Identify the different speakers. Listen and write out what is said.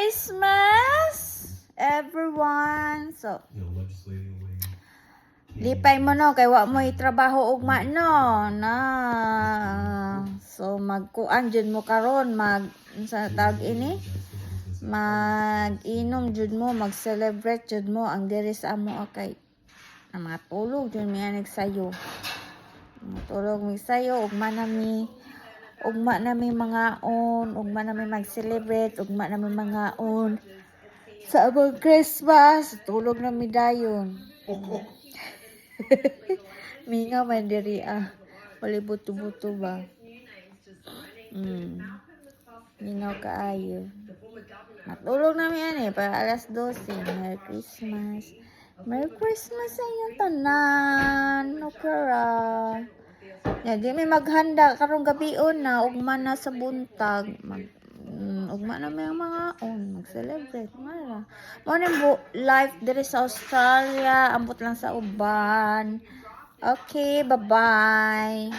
Speaker 1: Christmas, everyone. So, lipay mo no, kay wa mo trabaho ugma no. Na. So, magkuan jud mo karon, sa tag ini. Mag-inom jud mo, mag-celebrate jud mo ang diri sa amo kay ang mga tulog jud mi anig sayo. Tulog mi sayo, ugma nami mga on, ugma nami mag-celebrate, ugma nami mga on. Sa abang Christmas, tulog nami dayon. Minga man diri wali buto-buto ba. Mingaw kaayo. Matulog nami ani para alas 12. Merry Christmas. Merry Christmas sa inyong tanan. Okra. Ya, di may maghanda karong gabion na ugma na sa buntag. Ugma na may mga mag-celebrate mara. Mo ni life diri sa Australia, ambot lang sa uban. Okay, bye-bye.